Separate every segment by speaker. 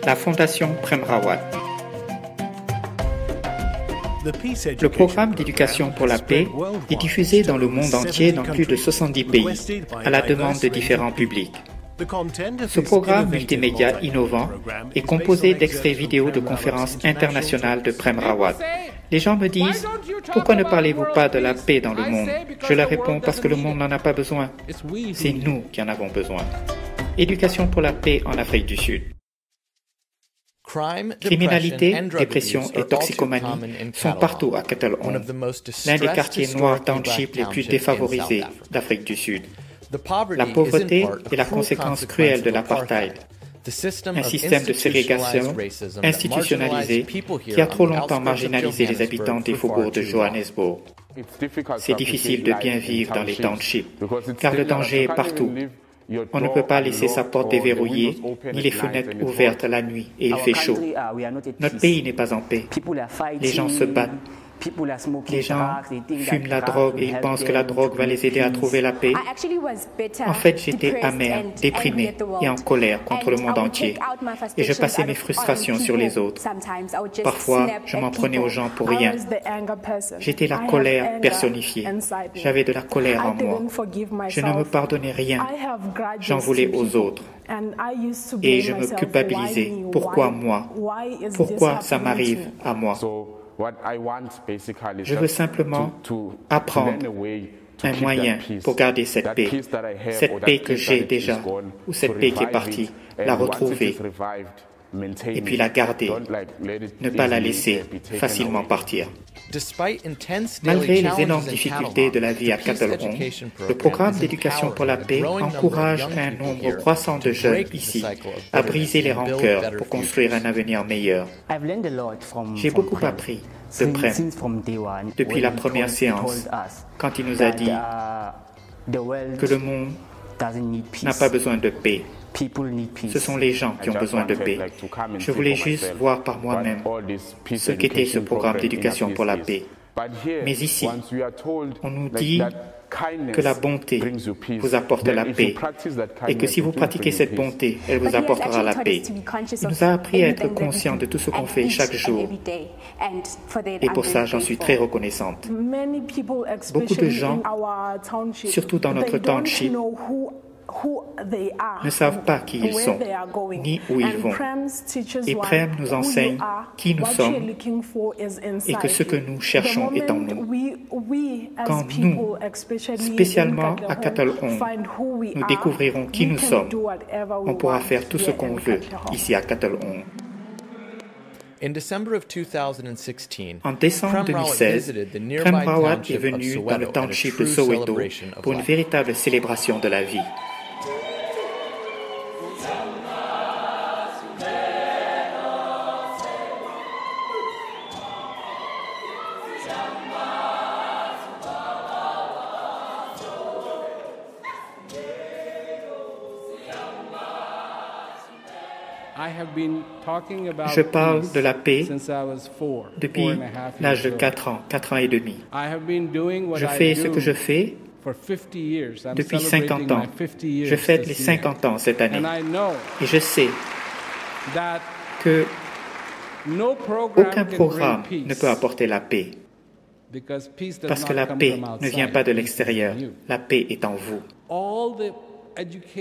Speaker 1: La Fondation Prem Rawat. Le programme d'éducation pour la paix est diffusé dans le monde entier dans plus de 70 pays, à la demande de différents publics. Ce programme multimédia innovant est composé d'extraits vidéo de conférences internationales de Prem Rawat. Les gens me disent « Pourquoi ne parlez-vous pas de la paix dans le monde ?» Je leur réponds « Parce que le monde n'en a pas besoin. C'est nous qui en avons besoin. » Éducation pour la paix en Afrique du Sud. Criminalité, dépression et toxicomanie sont partout à Kettle Home, l'un des quartiers noirs township les plus défavorisés d'Afrique du Sud. La pauvreté est la conséquence cruelle de l'apartheid, un système de ségrégation institutionnalisé qui a trop longtemps marginalisé les habitants des faubourgs de Johannesburg. C'est difficile de bien vivre dans les townships, car le danger est partout. On ne peut pas laisser sa porte déverrouillée, ni les fenêtres ouvertes la nuit, et il fait chaud. Notre pays n'est pas en paix. Les gens se battent. Les gens fument la drogue et ils pensent que la drogue va les aider à trouver la paix. En fait, j'étais amer, déprimé et en colère contre le monde entier. Et je passais mes frustrations sur les autres. Parfois, je m'en prenais aux gens pour rien. J'étais la colère personnifiée. J'avais de la colère en moi. Je ne me pardonnais rien. J'en voulais aux autres. Et je me culpabilisais. Pourquoi moi? Pourquoi ça m'arrive à moi? Je veux simplement apprendre un moyen pour garder cette paix que j'ai déjà, ou cette paix qui est partie, la retrouver, et puis la garder, ne pas la laisser facilement partir. Malgré les énormes difficultés de la vie à Kettle Home, le programme d'éducation pour la paix encourage un nombre croissant de jeunes ici à briser les rancœurs pour construire un avenir meilleur. J'ai beaucoup appris de Prem depuis la première séance, quand il nous a dit que le monde n'a pas besoin de paix. Ce sont les gens qui ont besoin de paix. Je voulais juste voir par moi-même ce qu'était ce programme d'éducation pour la paix. Mais ici, on nous dit que la bonté vous apporte la paix et que si vous pratiquez cette bonté, elle vous apportera la paix. Il nous a appris à être conscients de tout ce qu'on fait chaque jour. Et pour ça, j'en suis très reconnaissante. Beaucoup de gens, surtout dans notre township, ne savent pas qui ils sont, ni où ils vont. Et Prem nous enseigne qui nous sommes et que ce que nous cherchons est en nous. Quand nous, spécialement à Kettle Home, nous découvrirons qui nous sommes, on pourra faire tout ce qu'on veut ici à Kettle Home. En décembre 2016, Prem Rawat est venu dans le township de Soweto pour une véritable célébration de la vie. Je parle de la paix depuis l'âge de 4 ans et demi. Je fais ce que je fais depuis 50 ans. Je fête les 50 ans cette année. Et je sais que aucun programme ne peut apporter la paix. Parce que la paix ne vient pas de l'extérieur. La paix est en vous.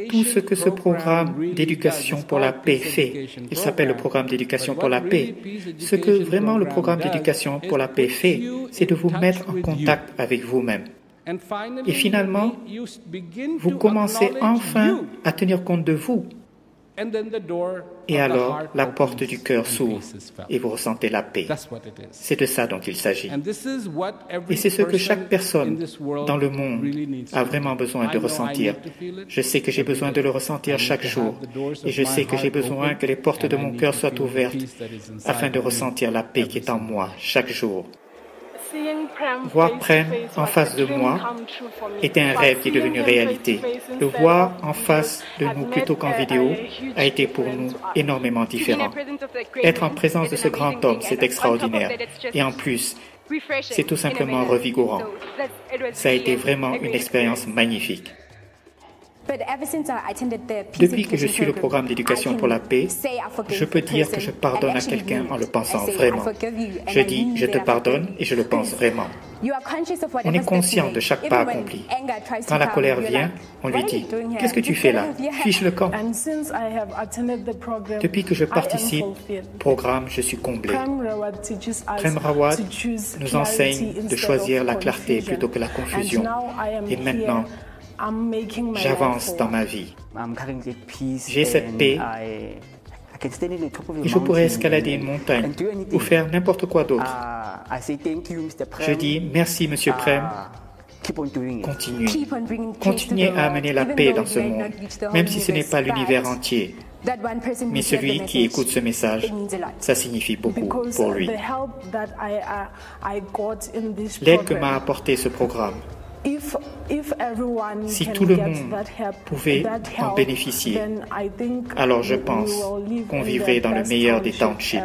Speaker 1: Tout ce que ce programme d'éducation pour la paix fait, il s'appelle le programme d'éducation pour la paix. Ce que vraiment le programme d'éducation pour la paix fait, c'est de vous mettre en contact avec vous-même. Et finalement, vous commencez enfin à tenir compte de vous. Et alors, la porte du cœur s'ouvre et vous ressentez la paix. C'est de ça dont il s'agit. Et c'est ce que chaque personne dans le monde a vraiment besoin de ressentir. Je sais que j'ai besoin de le ressentir chaque jour. Et je sais que j'ai besoin que les portes de mon cœur soient ouvertes afin de ressentir la paix qui est en moi chaque jour. Voir Prem en face de moi était un rêve qui est devenu réalité. Le voir en face de nous plutôt qu'en vidéo a été pour nous énormément différent. Être en présence de ce grand homme, c'est extraordinaire. Et en plus, c'est tout simplement revigorant. Ça a été vraiment une expérience magnifique. Depuis que je suis le programme d'éducation pour la paix, je peux dire que je pardonne à quelqu'un en le pensant vraiment. Je dis « je te pardonne » et je le pense vraiment. On est conscient de chaque pas accompli. Quand la colère vient, on lui dit « qu'est-ce que tu fais là? Fiche le camp !» Depuis que je participe au programme, je suis comblé. Prem Rawat nous enseigne de choisir la clarté plutôt que la confusion. Et maintenant, j'avance dans ma vie. J'ai cette paix et je pourrais escalader une montagne ou faire n'importe quoi d'autre. Je dis merci, Monsieur Prem. Continuez. Continuez à amener la paix dans ce monde, même si ce n'est pas l'univers entier. Mais celui qui écoute ce message, ça signifie beaucoup pour lui. L'aide que m'a apporté ce programme, si tout le monde pouvait en bénéficier, alors je pense qu'on vivrait dans le meilleur des townships.